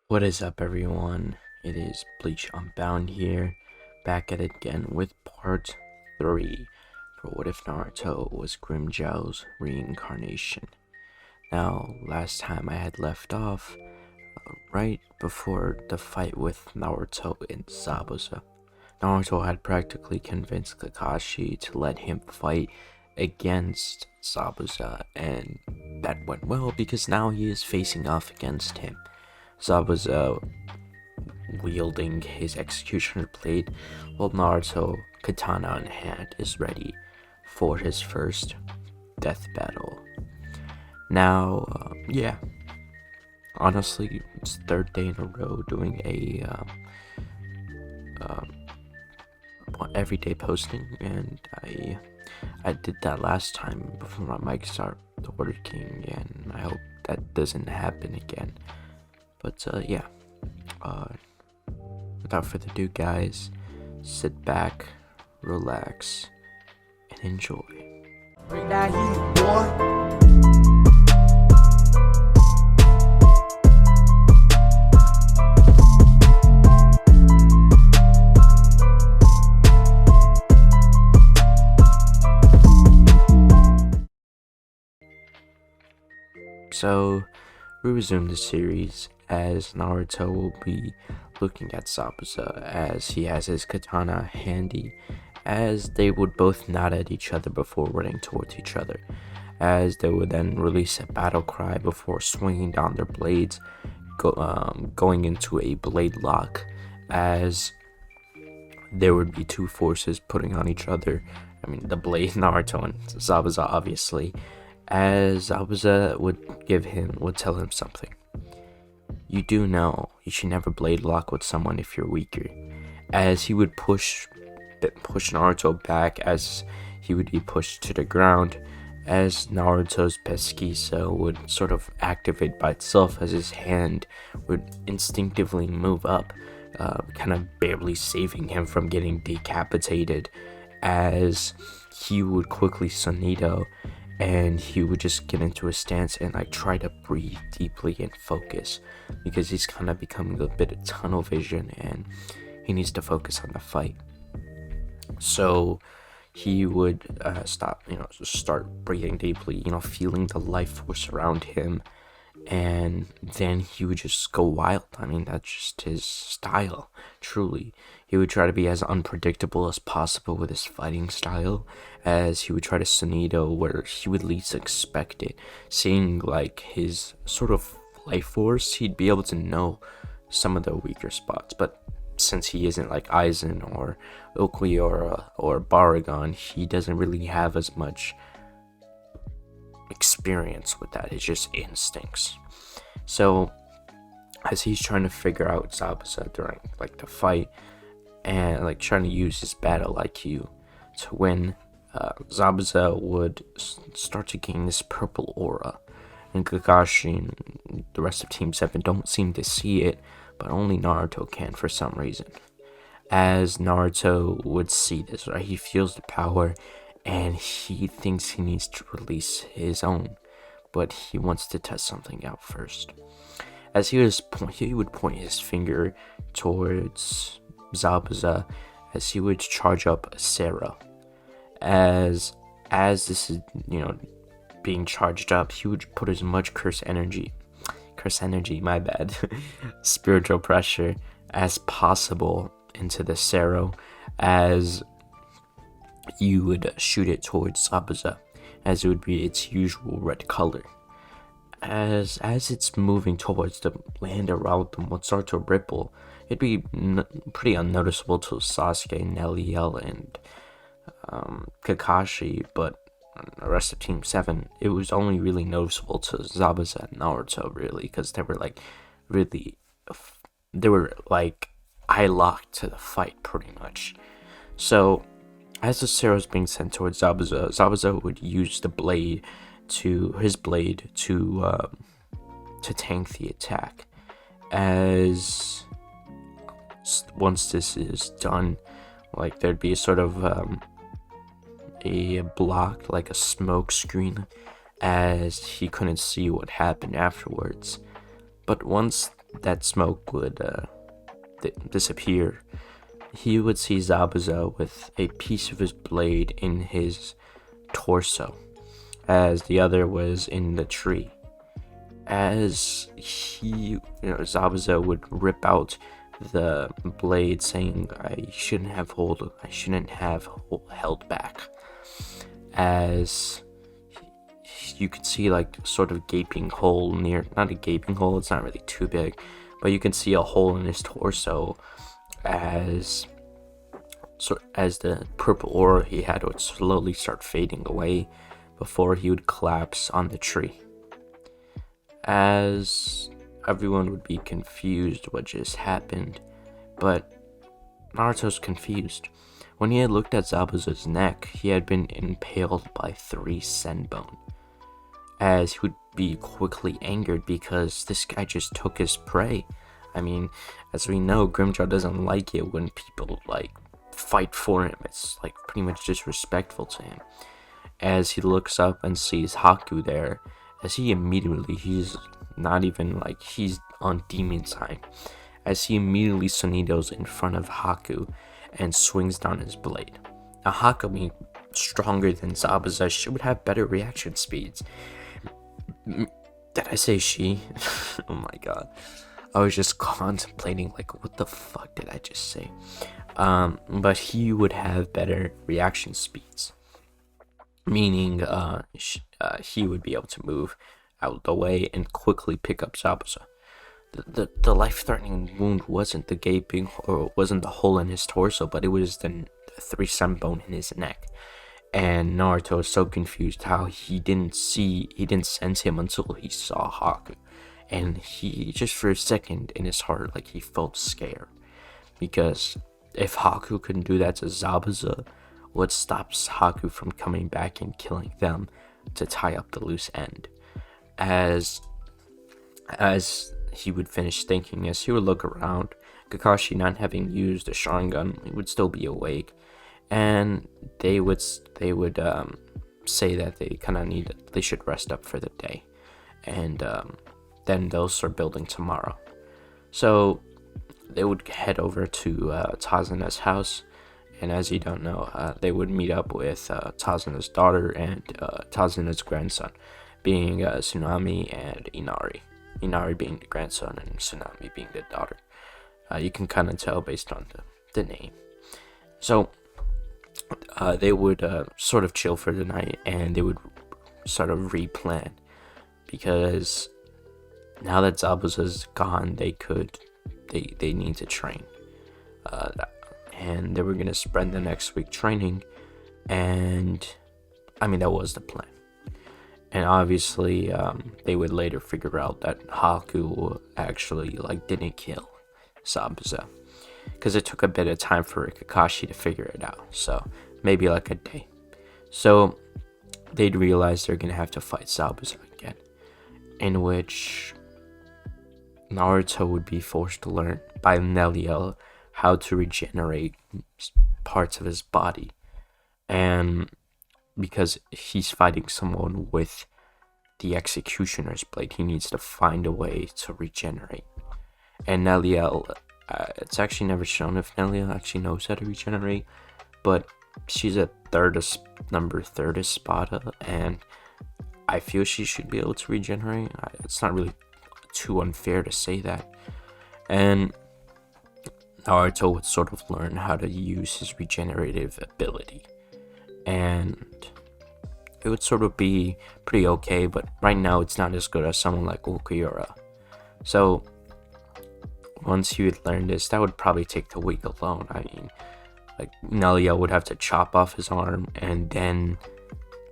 What is up, everyone? It is Bleach Unbound here, back at it again with part 3 for What If Naruto Was Grimmjow's Reincarnation. Now, last time I had left off right before the fight with Naruto and Zabuza. Naruto had practically convinced Kakashi to let him fight against Zabuza, and that went well because now he is facing off against him. Zabuza wielding his executioner blade, while Naruto, katana in hand, is ready for his first death battle. Now, honestly, it's the third day in a row doing a everyday posting, and I did that last time before my mic started working, and I hope that doesn't happen again. But without further ado, guys, sit back, relax, and enjoy. Bring that heat, boy. So, we resume the series as Naruto will be looking at Zabuza as he has his katana handy, as they would both nod at each other before running towards each other, as they would then release a battle cry before swinging down their blades, going into a blade lock, as there would be two forces putting on each other. I mean, the blade, Naruto and Zabuza, obviously, as Zabuza would tell him something. You do know you should never blade lock with someone if you're weaker, as he would push Naruto back as he would be pushed to the ground, as Naruto's Pesquisa would sort of activate by itself as his hand would instinctively move up, kind of barely saving him from getting decapitated, as he would quickly Sonido, and he would just get into a stance and try to breathe deeply and focus, because he's kind of becoming a bit of tunnel vision and he needs to focus on the fight. So he would start breathing deeply, feeling the life force around him, and then he would just go wild. I mean, that's just his style, truly. He would try to be as unpredictable as possible with his fighting style, as he would try to Sonido where he would least expect it. Seeing his sort of life force, he'd be able to know some of the weaker spots, but since he isn't like Aizen or Oakley or Baragon, he doesn't really have as much experience with that. It's just instincts. So as he's trying to figure out Zabuza during the fight, and trying to use his battle IQ to win, Zabuza would start to gain this purple aura, and Kakashi and the rest of Team 7 don't seem to see it, but only Naruto can for some reason. As Naruto would see this, right, he feels the power, and he thinks he needs to release his own, but he wants to test something out first. As he would point his finger towards Zabuza, as he would charge up Sarah. As this is being charged up, he would put as much curse energy, my bad, spiritual pressure as possible into the Sero, as you would shoot it towards Zabuza, as it would be its usual red color. As it's moving towards the land around them would start to ripple. It'd be pretty unnoticeable to Sasuke, Neliel, and Kakashi, but the rest of Team 7, it was only really noticeable to Zabuza and Naruto, really, because they were eye-locked to the fight, pretty much. So as the Sero's being sent towards Zabuza, Zabuza would use his blade to tank the attack. As once this is done, there'd be a sort of a block, like a smoke screen, as he couldn't see what happened afterwards. But once that smoke would disappear, he would see Zabuza with a piece of his blade in his torso, as the other was in the tree. As Zabuza would rip out the blade, saying, "I shouldn't have held back." As you could see, like, sort of gaping hole not a gaping hole, it's not really too big, but you can see a hole in his torso as the purple aura he had would slowly start fading away before he would collapse on the tree. As everyone would be confused what just happened, but Naruto's confused. When he had looked at Zabuza's neck, he had been impaled by 3 senbon. As he would be quickly angered because this guy just took his prey. I mean, as we know, Grimmjow doesn't like it when people, like, fight for him. It's, like, pretty much disrespectful to him. As he looks up and sees Haku there, he's not even, like, he's on demon time. As he immediately Sonidos in front of Haku and swings down his blade. Now, Haku, being stronger than Zabuza, she would have better reaction speeds. Did I say she? Oh my god. I was just contemplating, like, what the fuck did I just say? But he would have better reaction speeds. Meaning, he would be able to move out the way and quickly pick up Zabuza. The life-threatening wound wasn't the gaping, or wasn't the hole in his torso, but it was the 3 senbon in his neck. And Naruto was so confused how he didn't sense him until he saw Haku. And he, just for a second in his heart, like, he felt scared. Because if Haku couldn't do that to Zabuza, what stops Haku from coming back and killing them to tie up the loose end? As he would finish thinking, as he would look around, Kakashi, not having used a Sharingan, he would still be awake. And they would say that they should rest up for the day, and then they'll start building tomorrow. So they would head over to Tazuna's house, and as you don't know, they would meet up with Tazuna's daughter and Tazuna's grandson, being Tsunami and Inari. Inari being the grandson and Tsunami being the daughter. You can kind of tell based on the name. So they would sort of chill for the night, and they would sort of replan, because now that Zabuza's gone, they need to train, and they were gonna spend the next week training, and I mean, that was the plan. And obviously, they would later figure out that Haku actually, like, didn't kill Zabuza, because it took a bit of time for Kakashi to figure it out, so maybe like a day. So they'd realize they're gonna have to fight Zabuza again, in which Naruto would be forced to learn by Neliel how to regenerate parts of his body, and because he's fighting someone with the Executioner's blade, he needs to find a way to regenerate. And Neliel, it's actually never shown if Neliel actually knows how to regenerate, but she's a number third Espada, and I feel she should be able to regenerate. It's not really too unfair to say that. And Naruto would sort of learn how to use his regenerative ability, and it would sort of be pretty okay, but right now it's not as good as someone like Okuura. So once he would learn this, that would probably take the week alone. I mean, like, Neliel would have to chop off his arm, and then,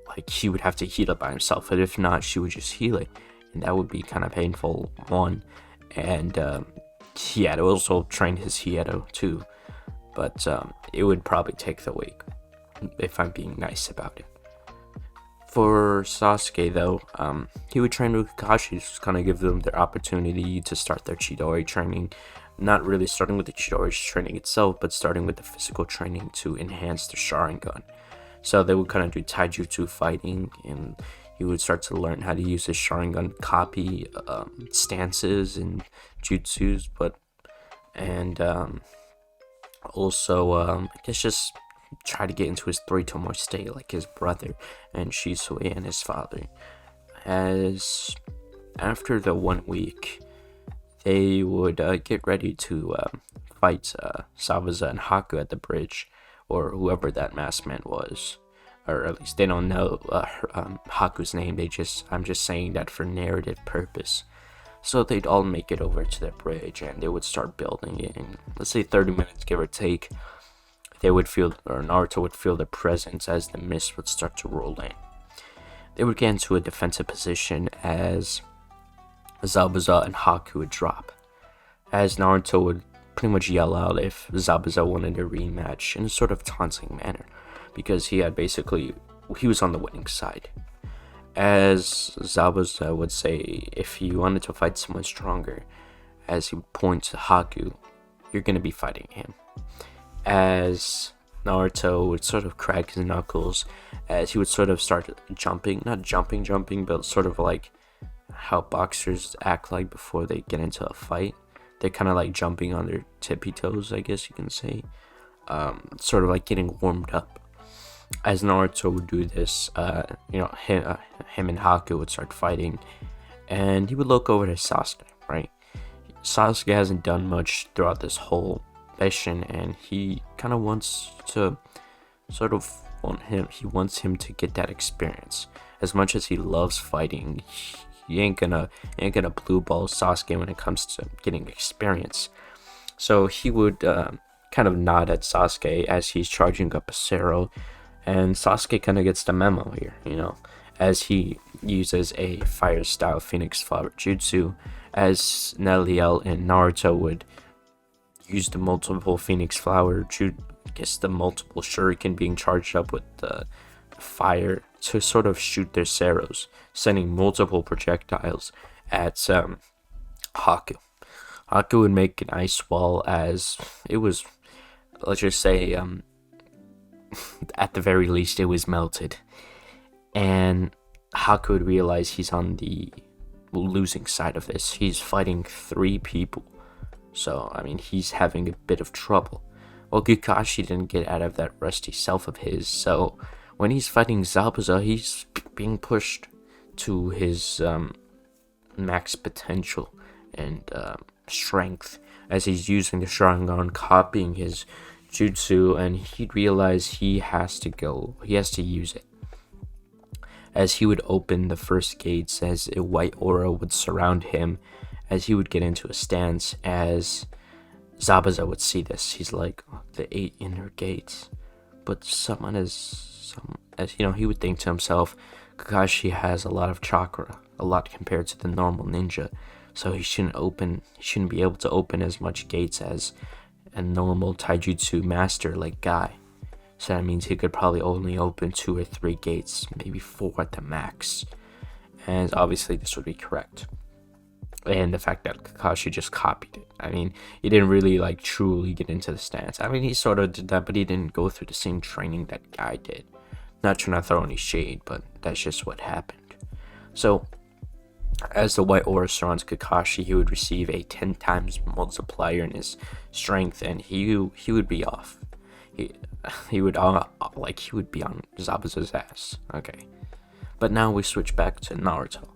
like, he would have to heal it by himself, but if not, she would just heal it, and that would be kind of painful, one. And he had also trained his Xehther too, but it would probably take the week, if I'm being nice about it. For Sasuke, though, he would train with Kakashi, just kind of give them their opportunity to start their Chidori training. Not really starting with the Chidori training itself, but starting with the physical training to enhance the Sharingan. So they would kind of do taijutsu fighting, and he would start to learn how to use his Sharingan copy stances and jutsus, also I guess just try to get into his 3-to-more state like his brother and Shisui and his father. As after the 1 week, they would get ready to fight Zabuza and Haku at the bridge, or whoever that masked man was, or at least they don't know Haku's name. I'm just saying that for narrative purpose. So they'd all make it over to the bridge and they would start building it. In, let's say 30 minutes, give or take, they would feel, or Naruto would feel the presence as the mist would start to roll in. They would get into a defensive position as Zabuza and Haku would drop, as Naruto would pretty much yell out if Zabuza wanted a rematch in a sort of taunting manner, because he was on the winning side. As Zabuza would say, if you wanted to fight someone stronger, as he would point to Haku, you're going to be fighting him. As Naruto would sort of crack his knuckles, as he would sort of start jumping, not jumping, but sort of like how boxers act like before they get into a fight. They're kind of like jumping on their tippy toes, I guess you can say. Sort of like getting warmed up. As Naruto would do this, him and Haku would start fighting, and he would look over to Sasuke, right? Sasuke hasn't done much throughout this whole mission, and he kind of wants to he wants him to get that experience. As much as he loves fighting, he ain't gonna blue ball Sasuke when it comes to getting experience. So he would kind of nod at Sasuke as he's charging up a Cero, and Sasuke kind of gets the memo here, as he uses a fire style Phoenix Flower Jutsu, as Neliel and Naruto would use the multiple Phoenix Flower Jutsu, the multiple Shuriken being charged up with the fire to sort of shoot their Ceros, sending multiple projectiles at Haku. Haku would make an ice wall, as it was, let's just say, at the very least, it was melted. And Haku would realize he's on the losing side of this. He's fighting 3 people. So, he's having a bit of trouble. Well, Kakashi didn't get out of that rusty self of his, so when he's fighting Zabuza, he's being pushed to his max potential and strength, as he's using the Sharingan, copying his jutsu, and he'd realize he has to use it. As he would open the first gates, as a white aura would surround him, as he would get into a stance, as Zabuza would see this. He's like, the 8 inner gates, but he would think to himself, Kakashi has a lot of chakra, a lot compared to the normal ninja, so he shouldn't be able to open as much gates as a normal taijutsu master like Guy. So that means he could probably only open 2 or 3 gates, maybe 4 at the max. And obviously this would be correct. And the fact that Kakashi just copied it. He didn't really truly get into the stance. He sort of did that, but he didn't go through the same training that Guy did. Not trying to throw any shade, but that's just what happened. So, as the white aura surrounds Kakashi, he would receive a 10 times multiplier in his strength, and he would be off. He would be on Zabuza's ass. Okay. But now we switch back to Naruto.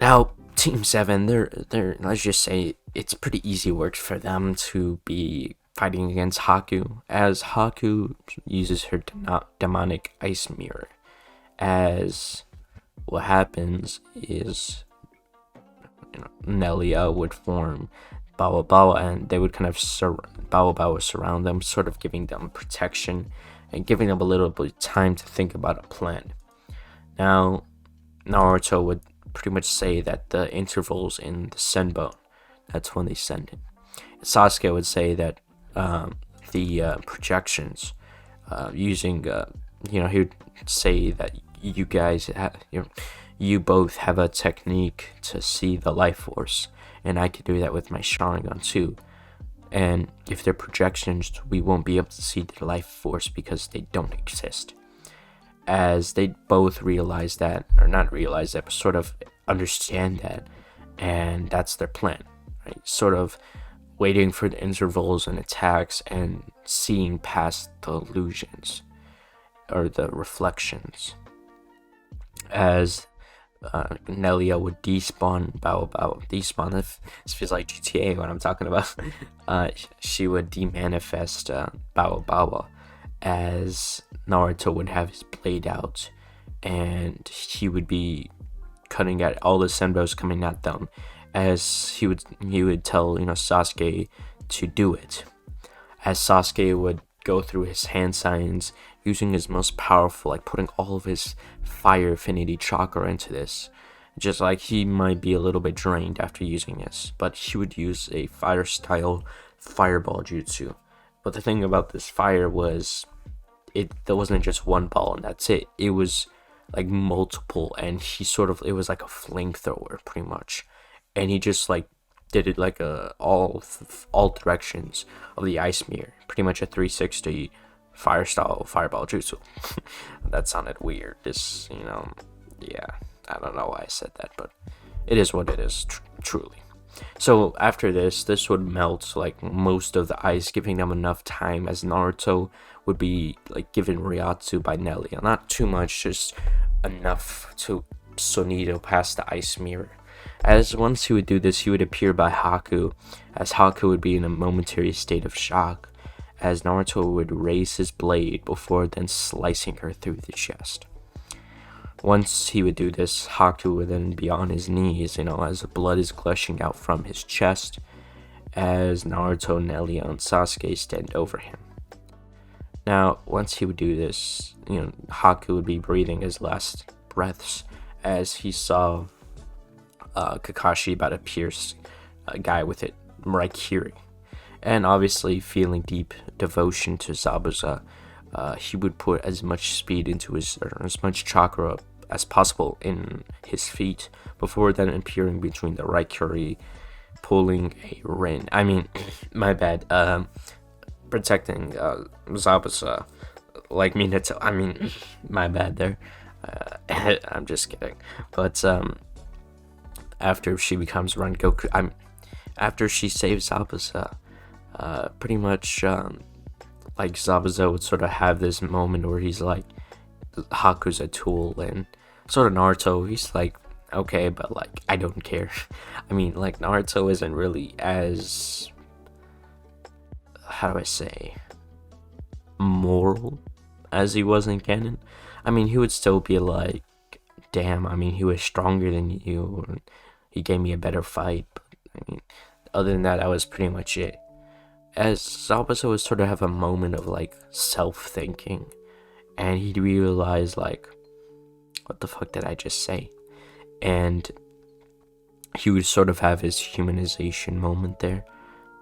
Now, Team 7, they're let's just say it's pretty easy work for them to be fighting against Haku, as Haku uses her demonic ice mirror. As what happens is, Nelia would form Bawa, and they would kind of Bawa surround them, sort of giving them protection and giving them a little bit of time to think about a plan. Now, Naruto would pretty much say that the intervals in the Senbone, that's when they send it. Sasuke would say that the projections, using, he would say that you guys you both have a technique to see the life force, and I could do that with my Sharingan too. And if they're projections, we won't be able to see the life force because they don't exist. as they both realize that, or not realize that, but sort of understand that, and that's their plan, right? Sort of waiting for the intervals and attacks and seeing past the illusions or the reflections. As Nelia would despawn despawn, if this feels like GTA when I'm talking about, she would demanifest Bao, as Naruto would have his blade out, and he would be cutting at all the senbos coming at them, as he would tell Sasuke to do it, as Sasuke would go through his hand signs using his most powerful, like putting all of his fire affinity chakra into this, just like he might be a little bit drained after using this, but he would use a fire style fireball jutsu. But the thing about this fire was there wasn't just one ball and that's it. It was like multiple, and it was like a flamethrower pretty much, and he just like did it like all directions of the ice mirror, pretty much a 360 fire style fireball jutsu. That sounded weird. Yeah, I don't know why I said that, but it is what it is, truly. So after this would melt like most of the ice, giving them enough time, as Naruto would be like given Ryatsu by Nelia. Not too much, just enough to Sonito past the ice mirror. As once he would do this, he would appear by Haku, as Haku would be in a momentary state of shock, as Naruto would raise his blade before then slicing her through the chest. Once he would do this, Haku would then be on his knees, as the blood is gushing out from his chest, as Naruto, Nelia, and Sasuke stand over him. Now, once he would do this, Haku would be breathing his last breaths, as he saw Kakashi about to pierce a guy with it, Raikiri. And obviously, feeling deep devotion to Zabuza, he would put as much speed into as much chakra as possible in his feet, before then appearing between the Raikiri, pulling a Rin. My bad. Protecting Zabuza, like Minato. My bad there. I'm just kidding. But after she becomes Rengoku, after she saves Zabuza, pretty much like Zabuza would sort of have this moment where he's like, Haku's a tool, and sort of Naruto, he's like, okay, but like I don't care. Like Naruto isn't really as, how do I say, moral as he was in canon. He would still be like, damn, he was stronger than you, or he gave me a better fight, but other than that was pretty much it. As Zabuza would sort of have a moment of like self-thinking, and he'd realize like, what the fuck did I just say? And he would sort of have his humanization moment there,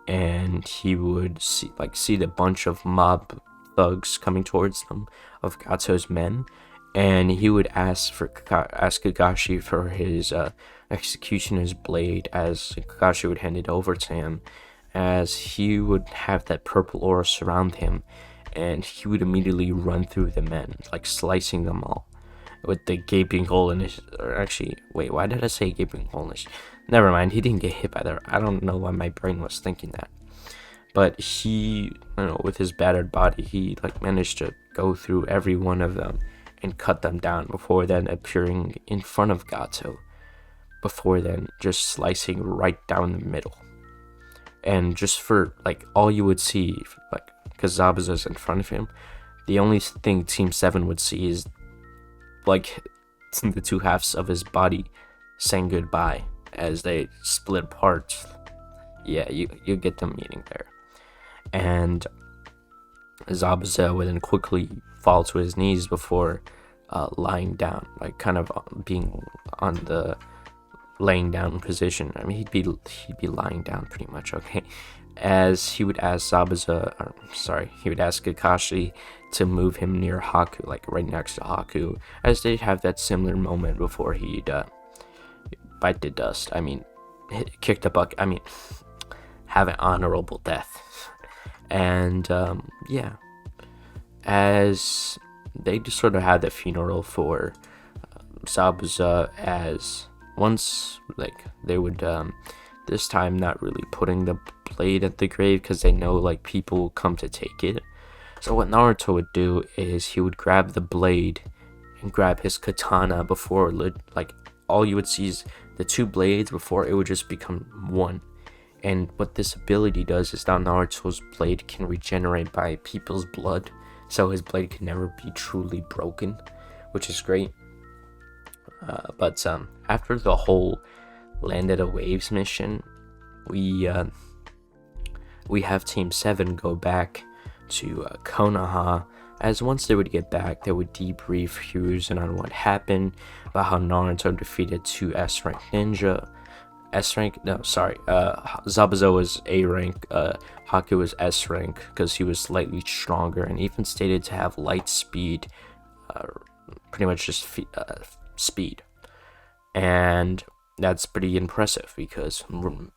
and he would see the bunch of mob thugs coming towards them of Gato's men, and he would ask Kakashi for his executioner's blade, as Kakashi would hand it over to him, as he would have that purple aura surround him, and he would immediately run through the men, like slicing them all with the gaping hole in his, or actually, wait, why did I say gaping hole in his? Never mind, he didn't get hit by that. I don't know why my brain was thinking that. But he, with his battered body, he like managed to go through every one of them and cut them down, before then appearing in front of Gato, before then just slicing right down the middle. And just for like all you would see, like, because Zabuza's in front of him, the only thing Team 7 would see is like the two halves of his body saying goodbye as they split apart. Yeah, you get the meaning there. And Zabuza would then quickly fall to his knees before lying down, like kind of being on the laying down position. He'd be lying down pretty much, okay? As he would ask he would ask Kakashi to move him near Haku, like right next to Haku, as they'd have that similar moment before he'd bite the dust. Kick the bucket. Have an honorable death. And yeah, as they just sort of had the funeral for Zabuza, as once, like, they would this time not really putting the blade at the grave because they know like people will come to take it. So what Naruto would do is he would grab the blade and grab his katana before, like, all you would see is the two blades before it would just become one. And what this ability does is now Naruto's blade can regenerate by people's blood, so his blade can never be truly broken, which is great. But after the whole Land of the Waves mission, we have Team 7 go back to Konoha, as once they would get back, they would debrief Hiruzen on what happened, about how Naruto defeated 2 S-rank ninja. Zabuza was A rank, Haku was S rank because he was slightly stronger and even stated to have light speed, pretty much just speed. And that's pretty impressive because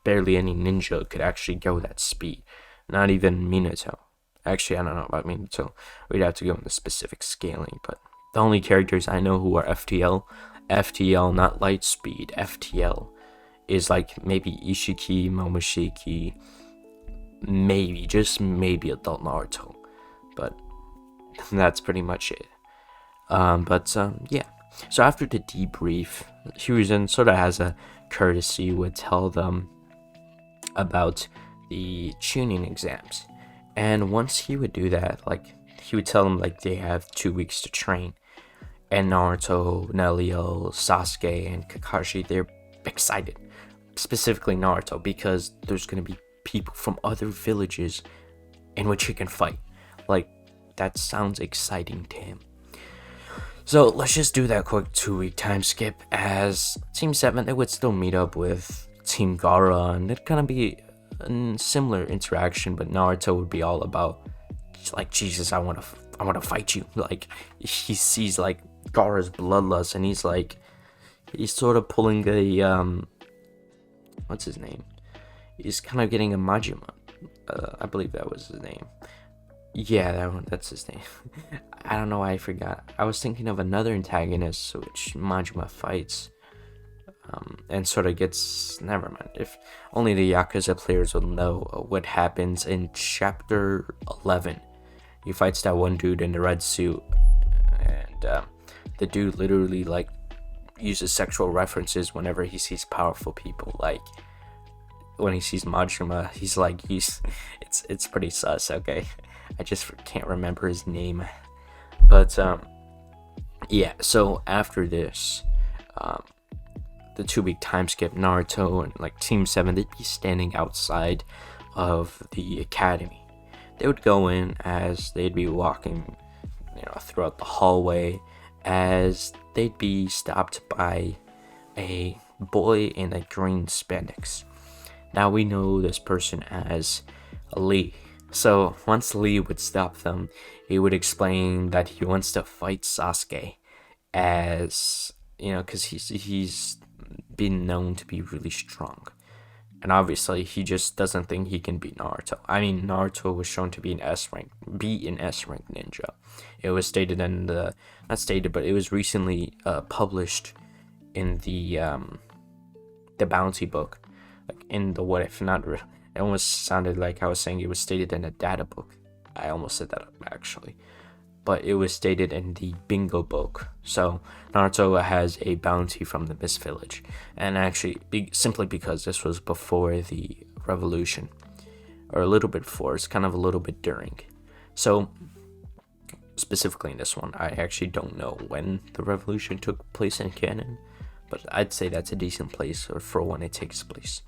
barely any ninja could actually go that speed, not even Minato. Actually, I don't know about Minato, we'd have to go into specific scaling, but the only characters I know who are FTL, not light speed, FTL, is like maybe Ishiki, Momoshiki, maybe, just maybe Adult Naruto, but that's pretty much it. Yeah. So after the debrief, Hiruzen sort of has a courtesy, would tell them about the Chunin exams. And once he would do that, like, he would tell them like they have 2 weeks to train. And Naruto, Nelio, Sasuke, and Kakashi, they're excited. Specifically Naruto, because there's going to be people from other villages in which he can fight. Like, that sounds exciting to him. So let's just do that quick 2-week time skip, as Team 7, they would still meet up with Team Gaara, and it'd kind of be a similar interaction, but Naruto would be all about, like, Jesus, I want to fight you. Like, he sees like Gaara's bloodlust, and he's sort of pulling a what's his name? He's kind of getting a Majima. I believe that was his name. Yeah, that's his name. I don't know why I forgot. I was thinking of another antagonist which Majima fights, and sort of gets, never mind. If only the Yakuza players will know what happens in chapter 11. He fights that one dude in the red suit, and the dude literally like uses sexual references whenever he sees powerful people. Like, when he sees Majima, he's like, it's pretty sus. Okay, I just can't remember his name, but yeah. So after this, the 2-week time skip, Naruto and like Team 7, they'd be standing outside of the academy. They would go in as they'd be walking, throughout the hallway, as they'd be stopped by a boy in a green spandex. Now we know this person as Lee. So once Lee would stop them, he would explain that he wants to fight Sasuke, as because he's been known to be really strong, and obviously he just doesn't think he can beat Naruto. I mean, Naruto was shown to be an S-rank ninja. It was stated in the, not stated, but it was recently published in the bounty book, like in the what if, not it almost sounded like I was saying it was stated in a data book. I almost said that actually, but it was stated in the bingo book. So Naruto has a bounty from the Mist Village, and actually simply because this was before the revolution, or a little bit before, it's kind of a little bit during. So specifically in this one, I actually don't know when the revolution took place in canon, but I'd say that's a decent place for when it takes place.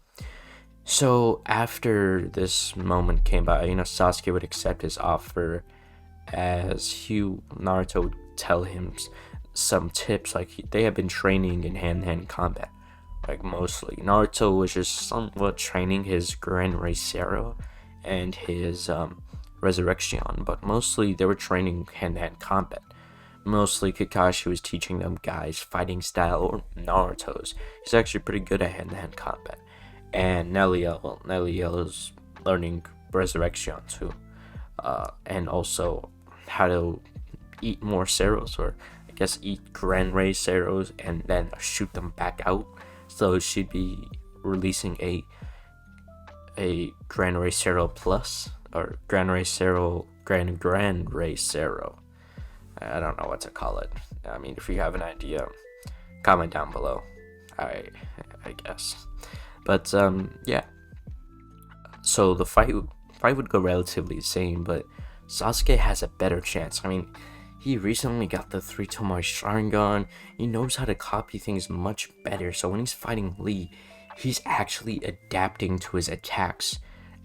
So after this moment came by, Sasuke would accept his offer, as Naruto would tell him some tips, like they have been training in hand-to-hand combat, like mostly. Naruto was just somewhat training his Gran Reisero and his Resurrection, but mostly they were training hand-to-hand combat. Mostly Kakashi was teaching them guys fighting style, or Naruto's. He's actually pretty good at hand-to-hand combat. And Nelio is learning Resurrection too, and also how to eat more cereals, or I guess eat Grand Ray cereals and then shoot them back out. So she'd be releasing a Grand Ray cereal plus, or Grand Ray cereal Grand Ray cereal. I don't know what to call it. I mean, if you have an idea, comment down below. I guess. But yeah. So the fight would go relatively the same, but Sasuke has a better chance. I mean, he recently got the 3 Tomoe Sharingan. He knows how to copy things much better. So when he's fighting Lee, he's actually adapting to his attacks,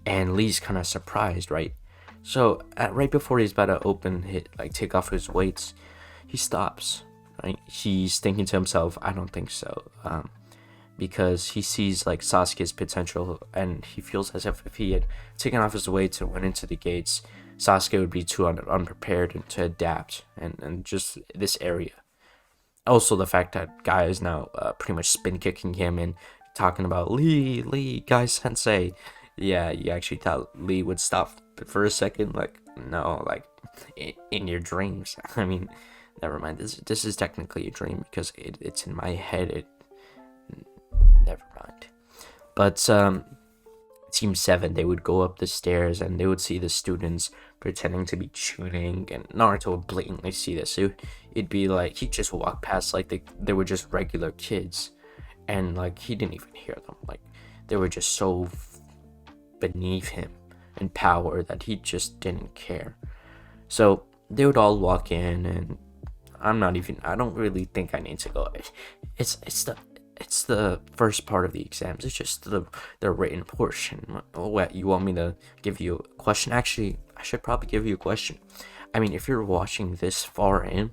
and Lee's kind of surprised, right? So right before he's about to take off his weights, he stops. Right? He's thinking to himself, I don't think so. Because he sees like Sasuke's potential, and he feels as if he had taken off his weights and went into the gates, Sasuke would be too unprepared to adapt, and just this area. Also, the fact that Guy is now pretty much spin kicking him and talking about Lee, Guy Sensei. Yeah, you actually thought Lee would stop for a second? Like, no, like in your dreams. I mean, never mind. This is technically a dream because it's in my head. Never mind. But Team 7, they would go up the stairs and they would see the students pretending to be Chunin, and Naruto would blatantly see this. So it'd be like he'd just walk past like they were just regular kids, and like he didn't even hear them. Like they were just so beneath him in power that he just didn't care. So they would all walk in, and I don't really think I need to go. It's the first part of the exams. It's just the written portion. What, you want me to give you a question? Actually, I should probably give you a question. I mean, if you're watching this far in,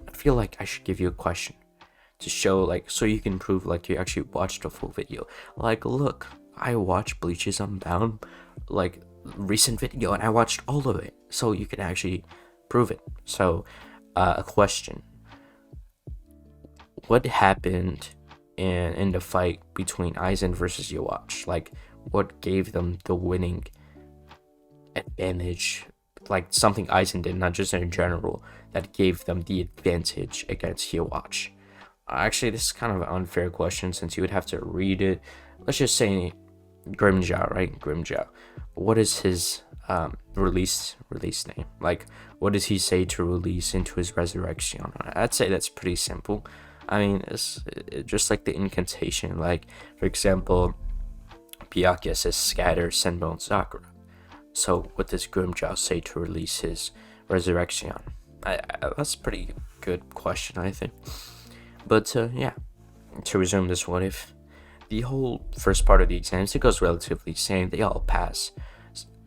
I feel like I should give you a question to show, like, so you can prove like you actually watched a full video. Like, look, I watched Bleach's Unbound, like, recent video, and I watched all of it, so you can actually prove it. So, a question: what happened in the fight between Aizen versus Yhwach? Like, what gave them the winning advantage? Like, something Aizen did, not just in general, that gave them the advantage against Yhwach. Actually, this is kind of an unfair question since you would have to read it. Let's just say Grimmjow, right? Grimmjow. What is his release name? Like, what does he say to release into his resurrection? I'd say that's pretty simple. I mean, it's just like the incantation. Like, for example, Byakuya says scatter Senbon and Sakura. So what does Grimmjow say to release his resurrection? That's a pretty good question, I think. But yeah, to resume this what if, the whole first part of the exams, it goes relatively same. They all pass.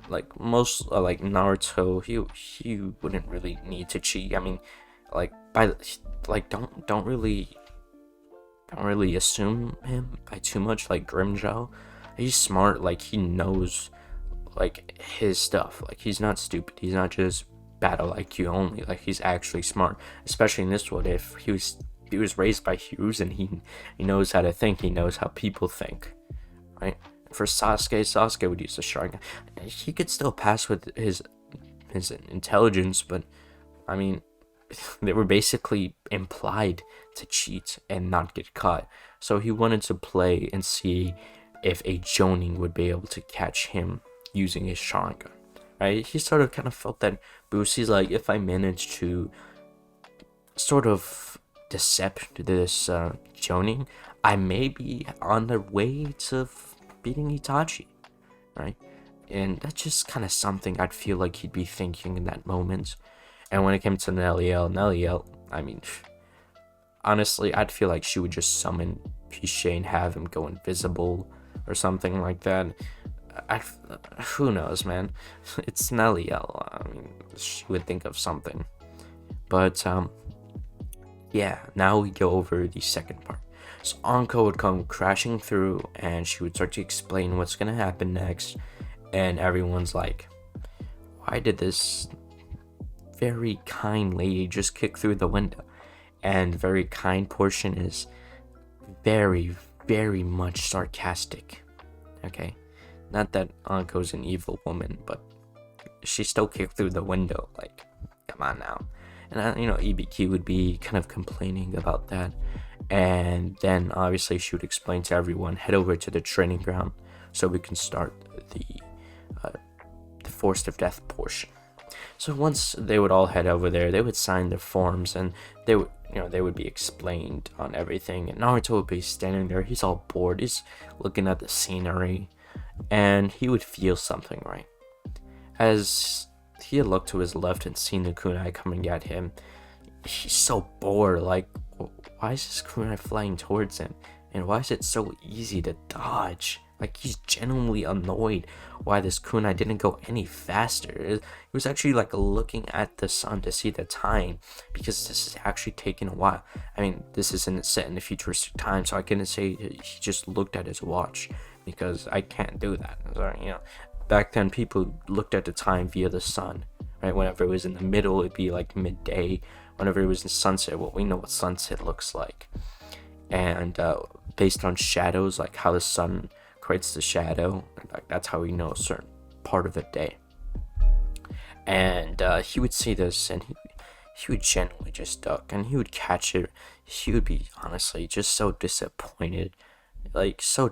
Like most, like Naruto, he wouldn't really need to cheat. I mean, like don't really assume him by too much. Like Grimmjow, he's smart. Like he knows like his stuff. Like he's not stupid. He's not just battle IQ only. Like he's actually smart. Especially in this what if, he was raised by heroes, and he knows how to think. He knows how people think, right? For Sasuke would use the Sharingan. He could still pass with his intelligence, but I mean, they were basically implied to cheat and not get caught. So he wanted to play and see if a Jonin would be able to catch him using his Sharingan, right? He sort of kind of felt that boost. He's like, if I manage to sort of decept this Jonin, I may be on the way to beating Itachi, right? And that's just kind of something I'd feel like he'd be thinking in that moment. And when it came to Nelliel, I mean, honestly, I'd feel like she would just summon Pichet and have him go invisible or something like that. Who knows, man? It's Nelliel. I mean, she would think of something. But yeah, now we go over the second part. So Anko would come crashing through, and she would start to explain what's gonna happen next. And everyone's like, why did this very kind lady just kick through the window? And very kind portion is very, very much sarcastic. Okay, not that Anko's an evil woman, but she still kicked through the window. Like, come on now. And Ibiki would be kind of complaining about that. And then obviously she would explain to everyone, head over to the training ground so we can start the forced of death portion. So once they would all head over there, they would sign their forms, and they would be explained on everything. And Naruto would be standing there. He's all bored. He's looking at the scenery, and he would feel something, right? As he had looked to his left and seen the kunai coming at him, he's so bored. Like, why is this kunai flying towards him? And why is it so easy to dodge? Like, he's genuinely annoyed why this kunai didn't go any faster. He was actually like looking at the sun to see the time, because this is actually taking a while. I mean, this isn't set in the futuristic time, so I couldn't say he just looked at his watch, because I can't do that. Back then people looked at the time via the sun, right? Whenever it was in the middle, it'd be like midday. Whenever it was in sunset, well, we know what sunset looks like. And based on shadows, like how the sun creates the shadow, like that's how we know a certain part of the day. And he would see this, and he would genuinely just duck, and he would catch it. He would be honestly just so disappointed, like he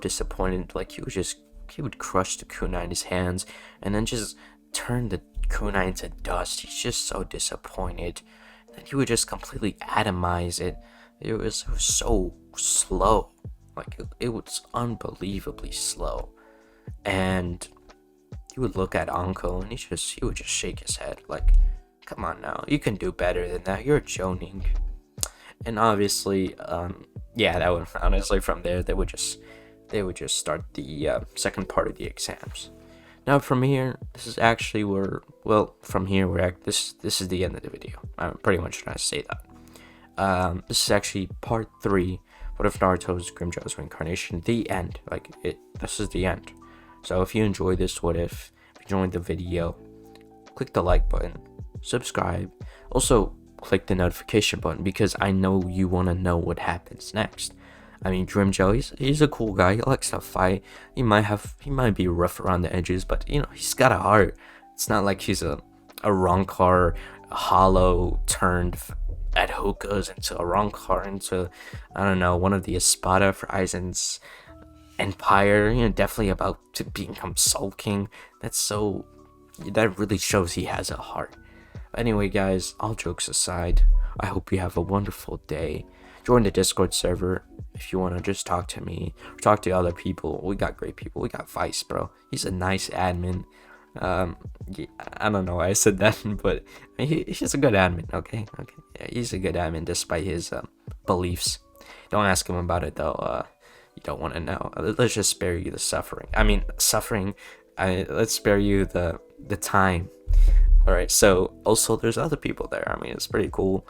would crush the kunai in his hands and then just turn the kunai into dust. He's just so disappointed. And he would just completely atomize it. It was so slow. Like, it was unbelievably slow. And he would look at Anko, and he would just shake his head like, come on now, you can do better than that. You're joning. And obviously, that would, honestly, from there, they would just start the second part of the exams. Now from here, this is actually this is the end of the video. I'm pretty much trying to say that. This is actually part 3. What if Naruto's Grimmjow's reincarnation? The end. This is the end. So if you enjoyed this, if you enjoyed the video, click the like button, subscribe. Also, click the notification button, because I know you want to know what happens next. I mean, Grimmjow, he's a cool guy. He likes to fight. He might be rough around the edges, but he's got a heart. It's not like he's a Rancor hollow turned at hookahs into a Rancor into, I don't know, one of the Espada for Aizen's empire. Definitely about to become sulking. That really shows he has a heart. Anyway, guys, all jokes aside, I hope you have a wonderful day. Join the Discord server if you want to just talk to me or talk to other people. We got great people. We got Vice, bro. He's a nice admin. I don't know why I said that, but he's a good admin. Okay. Yeah, he's a good admin despite his beliefs. Don't ask him about it though. You don't want to know. Let's just spare you the suffering. Let's spare you the time. All right. So also, there's other people there. I mean, it's pretty cool.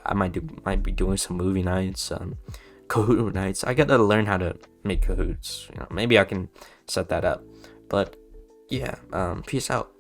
I might be doing some movie nights, Kahoot nights. I gotta learn how to make Kahoots. Maybe I can set that up. But yeah, peace out.